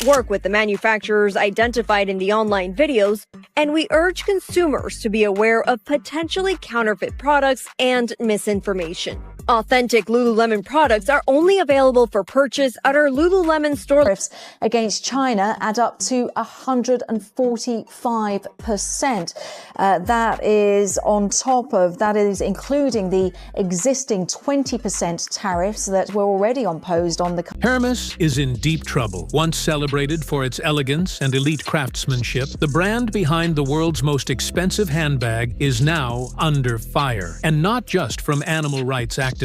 work with the manufacturers identified in the online videos, and we urge consumers to be aware of potentially counterfeit products and misinformation. Authentic Lululemon products are only available for purchase at our Lululemon store. Tariffs against China add up to 145%. That is including the existing 20% tariffs that were already imposed on the Hermès is in deep trouble. Once celebrated for its elegance and elite craftsmanship, the brand behind the world's most expensive handbag is now under fire. And not just from animal rights activists.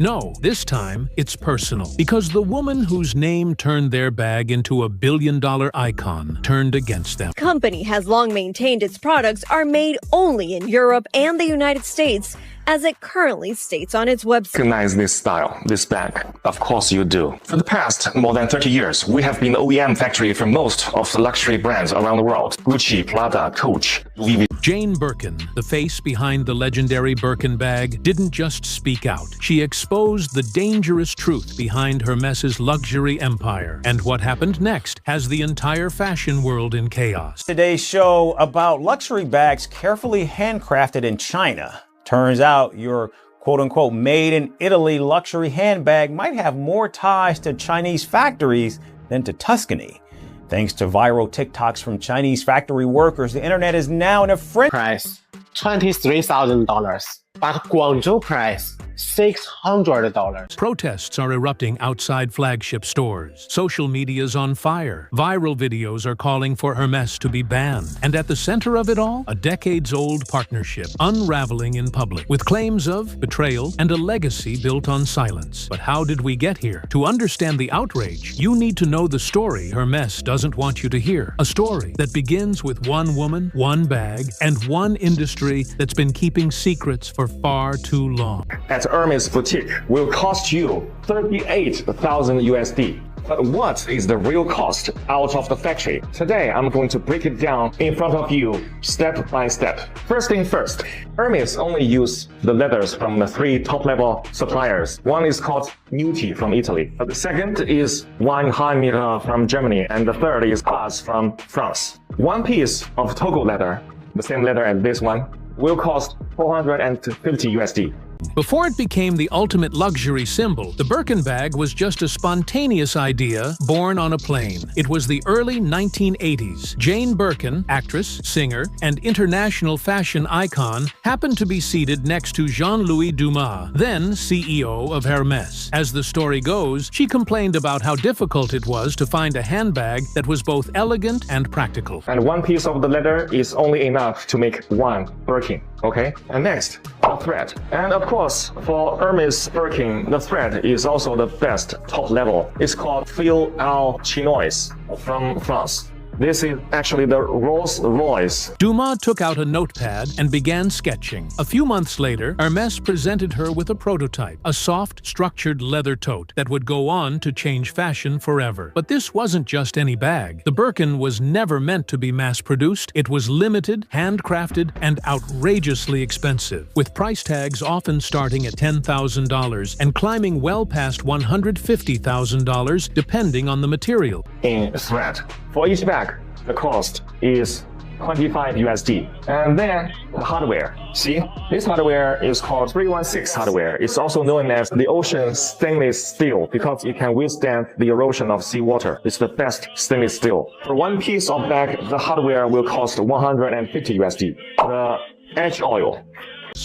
No, this time it's personal. Because the woman whose name turned their bag into a billion-dollar icon turned against them. The company has long maintained its products are made only in Europe and the United States, as it currently states on its website. Recognize this style, this bag? Of course you do. For the past more than 30 years, we have been the OEM factory for most of the luxury brands around the world. Gucci, Prada, Coach, Louis Vuitton. Jane Birkin, the face behind the legendary Birkin bag, didn't just speak out. She exposed the dangerous truth behind Hermès's luxury empire. And what happened next has the entire fashion world in chaos. Today's show about luxury bags carefully handcrafted in China. Turns out your quote-unquote made in Italy luxury handbag might have more ties to Chinese factories than to Tuscany. Thanks to viral TikToks from Chinese factory workers, the internet is now in a frenzy. Price $23,000, but Guangzhou price $600. Protests are erupting outside flagship stores. Social media's on fire. Viral videos are calling for Hermès to be banned. And at the center of it all, a decades-old partnership unraveling in public, with claims of betrayal and a legacy built on silence. But how did we get here? To understand the outrage, you need to know the story Hermès doesn't want you to hear. A story that begins with one woman, one bag, and one industry that's been keeping secrets for far too long. At Hermès boutique will cost you 38,000 USD. But what is the real cost out of the factory? Today, I'm going to break it down in front of you, step by step. First thing first, Hermès only use the leathers from the 3 top-level suppliers. One is called Nuti from Italy. The second is Weinheim from Germany, and the third is Haas from France. One piece of Togo leather, the same leather as this one, will cost 450 USD. Before it became the ultimate luxury symbol, the Birkin bag was just a spontaneous idea born on a plane. It was the early 1980s. Jane Birkin, actress, singer, and international fashion icon, happened to be seated next to Jean-Louis Dumas, then CEO of Hermès. As the story goes, she complained about how difficult it was to find a handbag that was both elegant and practical. And one piece of the leather is only enough to make one Birkin, okay? And next, the thread. And of course, for Hermès Birkin, the thread is also the best top level. It's called Fil à Chinois from France. This is actually the Rolls Royce. Dumas took out a notepad and began sketching. A few months later, Hermès presented her with a prototype, a soft, structured leather tote that would go on to change fashion forever. But this wasn't just any bag. The Birkin was never meant to be mass-produced. It was limited, handcrafted, and outrageously expensive, with price tags often starting at $10,000 and climbing well past $150,000 depending on the material. In thread. For each bag, the cost is 25 USD. And then the hardware. See, this hardware is called 316 hardware. It's also known as the ocean stainless steel because it can withstand the erosion of seawater. It's the best stainless steel. For one piece of bag, the hardware will cost 150 USD. The edge oil.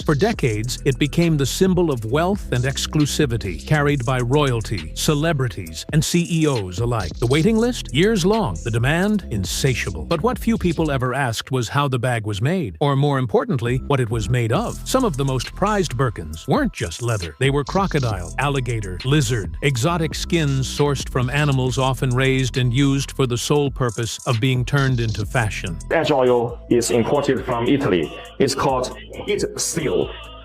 For decades, it became the symbol of wealth and exclusivity, carried by royalty, celebrities, and CEOs alike. The waiting list? Years long. The demand? Insatiable. But what few people ever asked was how the bag was made, or more importantly, what it was made of. Some of the most prized Birkins weren't just leather. They were crocodile, alligator, lizard, exotic skins sourced from animals often raised and used for the sole purpose of being turned into fashion. Edge oil is imported from Italy. It's called heat seal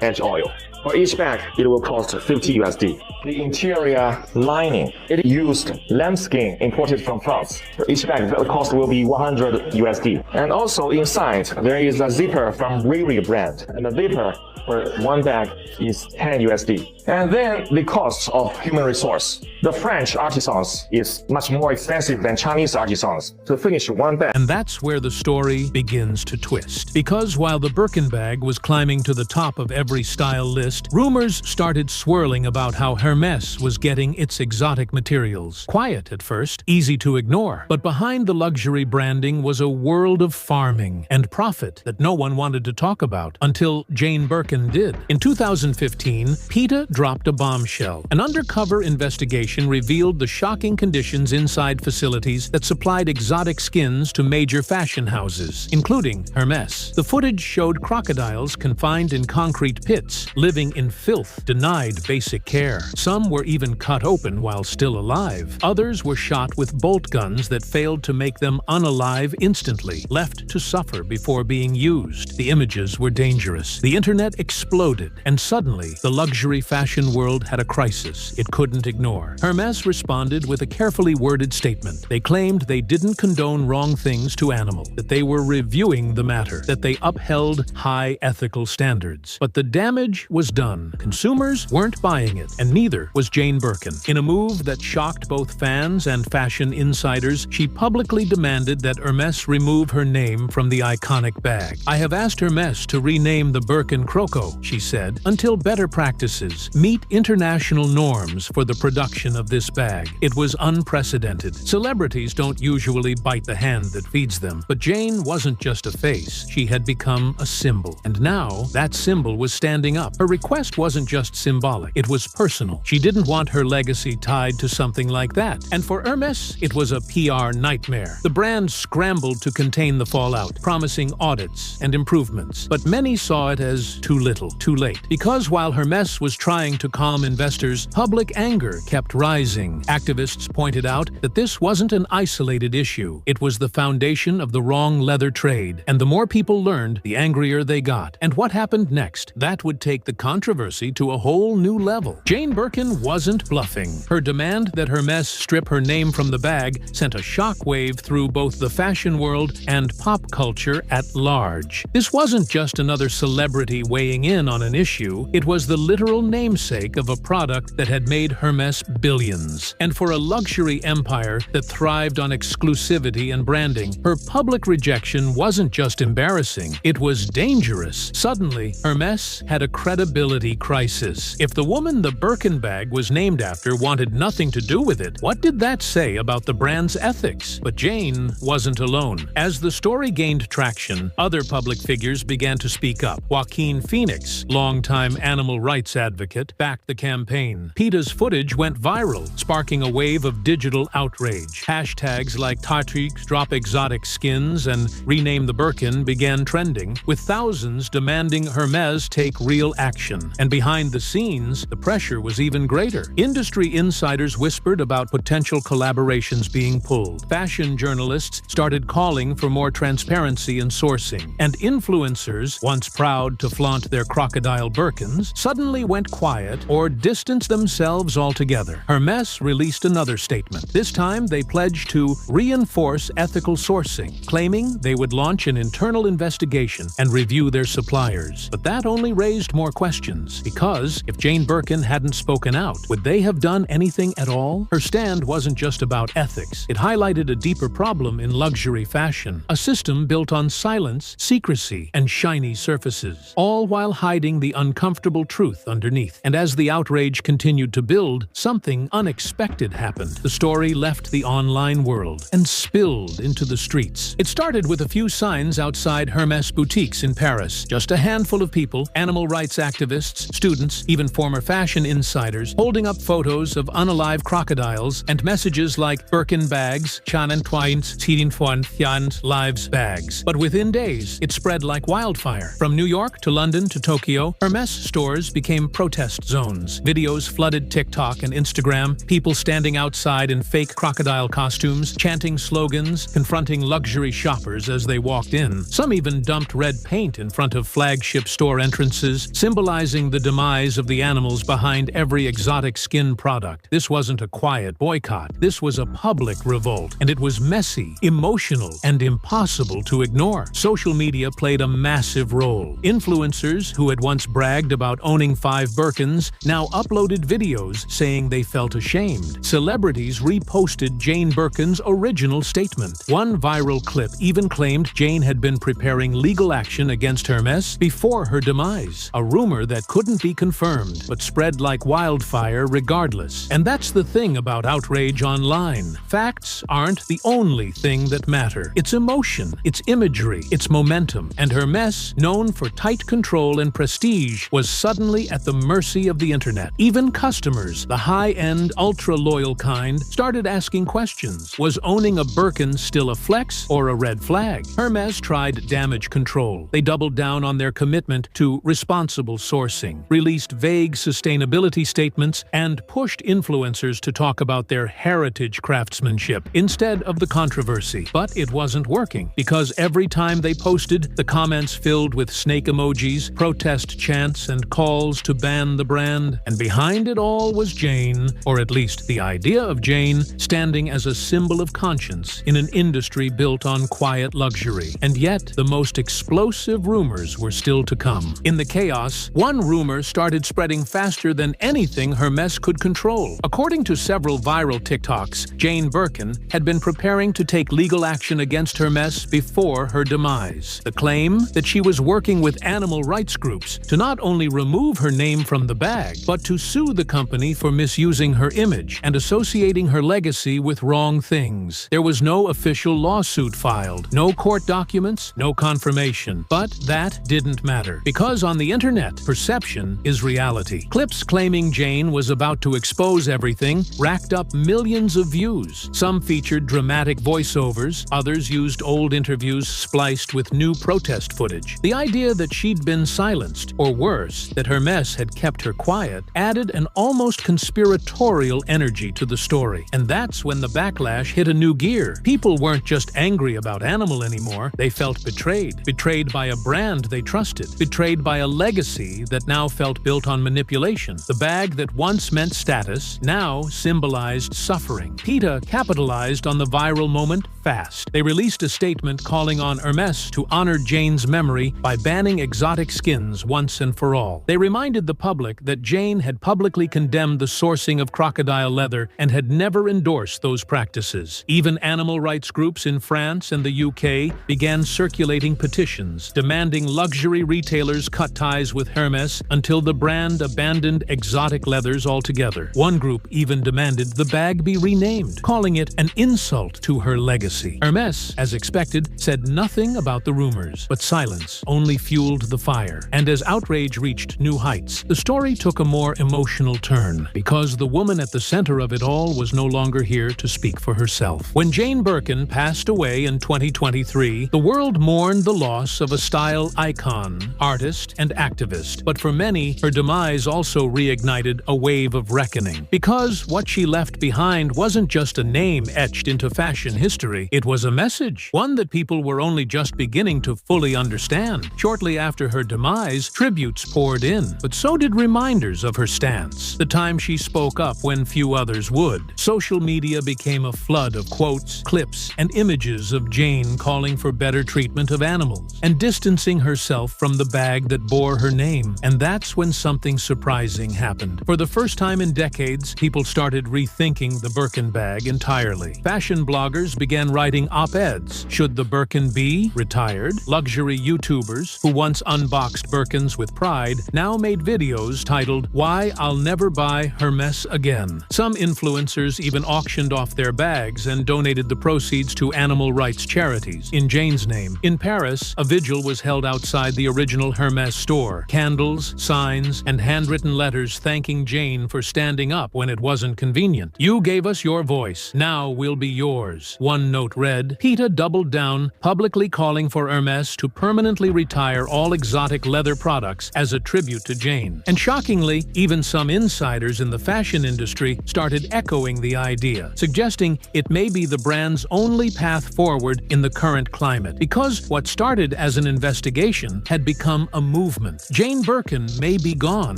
edge oil. For each bag, it will cost 50 USD. The interior lining, it used lambskin imported from France. For each bag, the cost will be 100 USD. And also inside, there is a zipper from Riri brand. And the zipper for one bag is 10 USD. And then the cost of human resource. The French artisans is much more expensive than Chinese artisans to finish one bag. And that's where the story begins to twist. Because while the Birkin bag was climbing to the top of every style list, rumors started swirling about how Hermès was getting its exotic materials. Quiet at first, easy to ignore. But behind the luxury branding was a world of farming and profit that no one wanted to talk about until Jane Birkin did. In 2015, PETA dropped a bombshell. An undercover investigation revealed the shocking conditions inside facilities that supplied exotic skins to major fashion houses, including Hermès. The footage showed crocodiles confined in concrete pits, living in filth, denied basic care. Some were even cut open while still alive. Others were shot with bolt guns that failed to make them unalive instantly, left to suffer before being used. The images were dangerous. The internet exploded, and suddenly, the luxury fashion world had a crisis it couldn't ignore. Hermès responded with a carefully worded statement. They claimed they didn't condone wrong things to animals, that they were reviewing the matter, that they upheld high ethical standards. But the damage was done. Consumers weren't buying it, and neither was Jane Birkin. In a move that shocked both fans and fashion insiders, she publicly demanded that Hermès remove her name from the iconic bag. "I have asked Hermès to rename the Birkin Croco," she said, "until better practices meet international norms for the production of this bag." It was unprecedented. Celebrities don't usually bite the hand that feeds them, but Jane wasn't just a face. She had become a symbol. And now, that symbol was standing up. Her request wasn't just symbolic, it was personal. She didn't want her legacy tied to something like that. And for Hermès, it was a PR nightmare. The brand scrambled to contain the fallout, promising audits and improvements. But many saw it as too little, too late. Because while Hermès was trying to calm investors, public anger kept rising. Activists pointed out that this wasn't an isolated issue. It was the foundation of the wrong leather trade. And the more people learned, the angrier they got. And what happened next? That would take the controversy to a whole new level. Jane Birkin wasn't bluffing. Her demand that Hermès strip her name from the bag sent a shockwave through both the fashion world and pop culture at large. This wasn't just another celebrity weighing in on an issue. It was the literal namesake of a product that had made Hermès billions. And for a luxury empire that thrived on exclusivity and branding, her public rejection wasn't just embarrassing, it was dangerous. Suddenly, Hermès had a credibility crisis. If the woman the Birkin bag was named after wanted nothing to do with it, what did that say about the brand's ethics? But Jane wasn't alone. As the story gained traction, other public figures began to speak up. Joaquin Phoenix, longtime animal rights advocate, backed the campaign. PETA's footage went viral, sparking a wave of digital outrage. Hashtags like Tartux drop exotic skins and rename the Birkin began trending, with thousands demanding Hermès take real action. And behind the scenes, the pressure was even greater. Industry insiders whispered about potential collaborations being pulled. Fashion journalists started calling for more transparency in sourcing. And influencers, once proud to flaunt their crocodile Birkins, suddenly went quiet or distanced themselves altogether. Hermès released another statement. This time, they pledged to reinforce ethical sourcing, claiming they would launch an internal investigation and review their suppliers. But that only raised more questions, because if Jane Birkin hadn't spoken out, would they have done anything at all? Her stand wasn't just about ethics. It highlighted a deeper problem in luxury fashion, a system built on silence, secrecy, and shiny surfaces, all while hiding the uncomfortable truth underneath. And as the outrage continued to build, something unexpected happened. The story left the online world and spilled into the streets. It started with a few signs outside Hermès boutiques in Paris. Just a handful of people, animal rights activists, students, even former fashion insiders, holding up photos of unalive crocodiles and messages like Birkin bags, Chanen Twines, Tidin Fon, Hyand Lives bags. But within days, it spread like wildfire. From New York to London to Tokyo, Hermès stores became protest zones. Videos flooded TikTok and Instagram, people standing outside in fake crocodile costumes, chanting slogans, confronting luxury shoppers as they walked in. Some even dumped red paint in front of flagship store entrances, symbolizing the demise of the animals behind every exotic skin product. This wasn't a quiet boycott. This was a public revolt, and it was messy, emotional, and impossible to ignore. Social media played a massive role. Influencers who had once bragged about owning 5 Birkins Birkins now uploaded videos saying they felt ashamed. Celebrities reposted Jane Birkin's original statement. One viral clip even claimed Jane had been preparing legal action against Hermès before her demise, a rumor that couldn't be confirmed but spread like wildfire regardless. And that's the thing about outrage online. Facts aren't the only thing that matter. It's emotion, it's imagery, it's momentum. And Hermès, known for tight control and prestige, was suddenly at the mercy of the internet. Even customers, the high-end, ultra-loyal kind, started asking questions. Was owning a Birkin still a flex or a red flag? Hermès tried damage control. They doubled down on their commitment to responsible sourcing, released vague sustainability statements, and pushed influencers to talk about their heritage craftsmanship instead of the controversy. But it wasn't working, because every time they posted, the comments filled with snake emojis, protest chants, and calls to ban the brand. And behind it all was Jane, or at least the idea of Jane, standing as a symbol of conscience in an industry built on quiet luxury. And yet, the most explosive rumors were still to come. In the chaos, one rumor started spreading faster than anything Hermès could control. According to several viral TikToks, Jane Birkin had been preparing to take legal action against Hermès before her demise. The claim that she was working with animal rights groups to not only remove her name from the bag, but to sue the company for misusing her image and associating her legacy with wrong things. There was no official lawsuit filed, no court documents, no confirmation. But that didn't matter, because on the internet, perception is reality. Clips claiming Jane was about to expose everything racked up millions of views. Some featured dramatic voiceovers, others used old interviews spliced with new protest footage. The idea that she'd been silenced, or worse, that Hermès had kept her quiet, added an almost conspiratorial energy to the story. And that's when the backlash hit a new gear. People weren't just angry about animal anymore, they felt betrayed. Betrayed by a brand they trusted. Betrayed by a legacy that now felt built on manipulation. The bag that once meant status now symbolized suffering. PETA capitalized on the viral moment fast. They released a statement calling on Hermès to honor Jane's memory by banning exotic skins once and for all. They reminded the public that Jane had publicly condemned the sourcing of crocodile leather and had never endorsed those practices. Even animal rights groups in France and the UK began circulating petitions demanding luxury retailers cut ties with Hermès until the brand abandoned exotic leathers altogether. One group even demanded the bag be renamed, calling it an insult to her legacy. Hermès, as expected, said nothing about the rumors, but silence only fueled the fire. And as outrage reached new heights, the story took a more emotional turn, because the woman at the center of it all was no longer here to speak for herself. When Jane Birkin passed away in 2023, the world mourned the loss of a style icon, artist, and activist. But for many, her demise also reignited a wave of reckoning. Because what she left behind wasn't just a name etched into fashion history, it was a message, one that people were only just beginning to fully understand. Shortly after her demise, tributes poured in, but so did reminders of her stance. The time she spoke up when few others would. Social media became a flood of quotes, clips, and images of Jane calling for better treatment of animals and distancing herself from the bag that bore her name. And that's when something surprising happened. For the first time in decades, people started rethinking the Birkin bag entirely. Fashion bloggers began writing op-eds. Should the Birkin be retired? Luxury YouTubers, who once unboxed Birkins with pride, now made videos titled, "Why I'll Never Buy Hermès Again." Some influencers even auctioned off their bags and donated the proceeds to animal rights charities in Jane's name. In Paris, a vigil was held outside the original Hermès store. Candles, signs, and handwritten letters thanking Jane for standing up when it wasn't convenient. "You gave us your voice. Now we'll be yours." One note read. PETA doubled down, publicly calling for Hermès to permanently retire all exotic leather products as a tribute to Jane. And shockingly, even some insiders in the fashion industry started echoing the idea, suggesting it may be the brand's only path forward in the current climate. Because what started as an investigation had become a movement. Jane Birkin may be gone,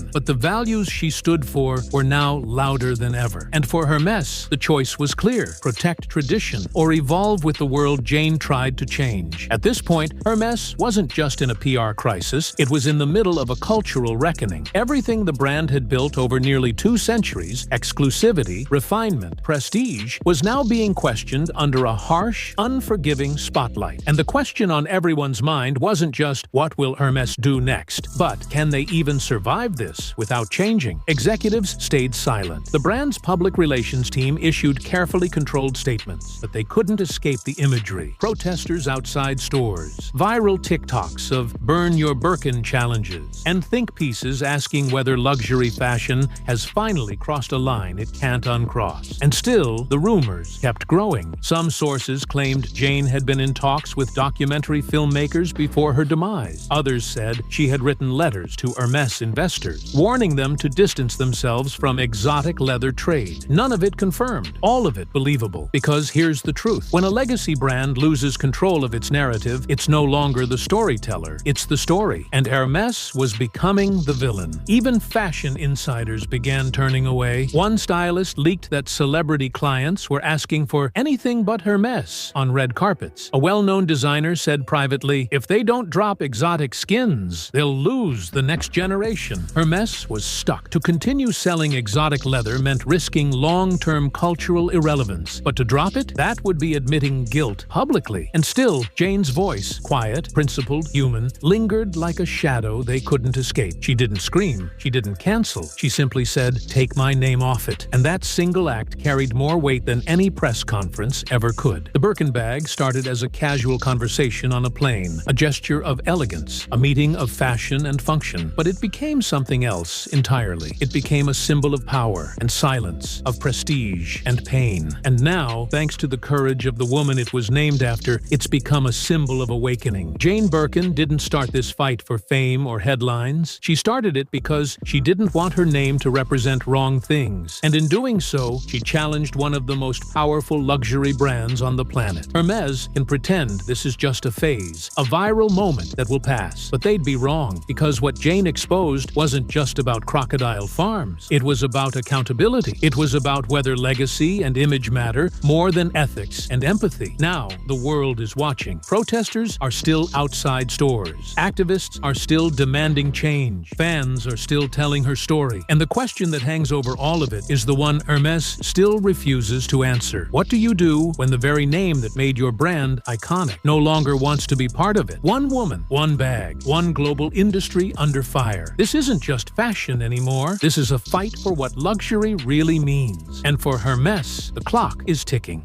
but the values she stood for were now louder than ever. And for Hermès, the choice was clear: protect tradition or evolve evolve with the world Jane tried to change. At this point, Hermès wasn't just in a PR crisis, it was in the middle of a cultural reckoning. Everything the brand had built over nearly 2 centuries, exclusivity, refinement, prestige, was now being questioned under a harsh, unforgiving spotlight. And the question on everyone's mind wasn't just, what will Hermès do next? But, can they even survive this without changing? Executives stayed silent. The brand's public relations team issued carefully controlled statements, but they couldn't escape the imagery. Protesters outside stores, viral TikToks of burn your Birkin challenges, and think pieces asking whether luxury fashion has finally crossed a line it can't uncross. And still, the rumors kept growing. Some sources claimed Jane had been in talks with documentary filmmakers before her demise. Others said she had written letters to Hermès investors, warning them to distance themselves from exotic leather trade. None of it confirmed, all of it believable. Because here's the truth. When a legacy brand loses control of its narrative, it's no longer the storyteller, it's the story. And Hermès was becoming the villain. Even fashion insiders began turning away. One stylist leaked that celebrity clients were asking for anything but Hermès on red carpets. A well-known designer said privately, if they don't drop exotic skins, they'll lose the next generation. Hermès was stuck. To continue selling exotic leather meant risking long-term cultural irrelevance. But to drop it, that would be admitting guilt publicly. And still, Jane's voice, quiet, principled, human, lingered like a shadow they couldn't escape. She didn't scream. She didn't cancel. She simply said, take my name off it. And that single act carried more weight than any press conference ever could. The Birkin bag started as a casual conversation on a plane, a gesture of elegance, a meeting of fashion and function. But it became something else entirely. It became a symbol of power and silence, of prestige and pain. And now, thanks to the courage of the woman it was named after, it's become a symbol of awakening. Jane Birkin didn't start this fight for fame or headlines. She started it because she didn't want her name to represent wrong things. And in doing so, she challenged one of the most powerful luxury brands on the planet. Hermès can pretend this is just a phase, a viral moment that will pass. But they'd be wrong, because what Jane exposed wasn't just about crocodile farms. It was about accountability. It was about whether legacy and image matter more than ethics and empathy. Now, the world is watching. Protesters are still outside stores. Activists are still demanding change. Fans are still telling her story. And the question that hangs over all of it is the one Hermès still refuses to answer. What do you do when the very name that made your brand iconic no longer wants to be part of it? One woman, one bag, one global industry under fire. This isn't just fashion anymore. This is a fight for what luxury really means. And for Hermès, the clock is ticking.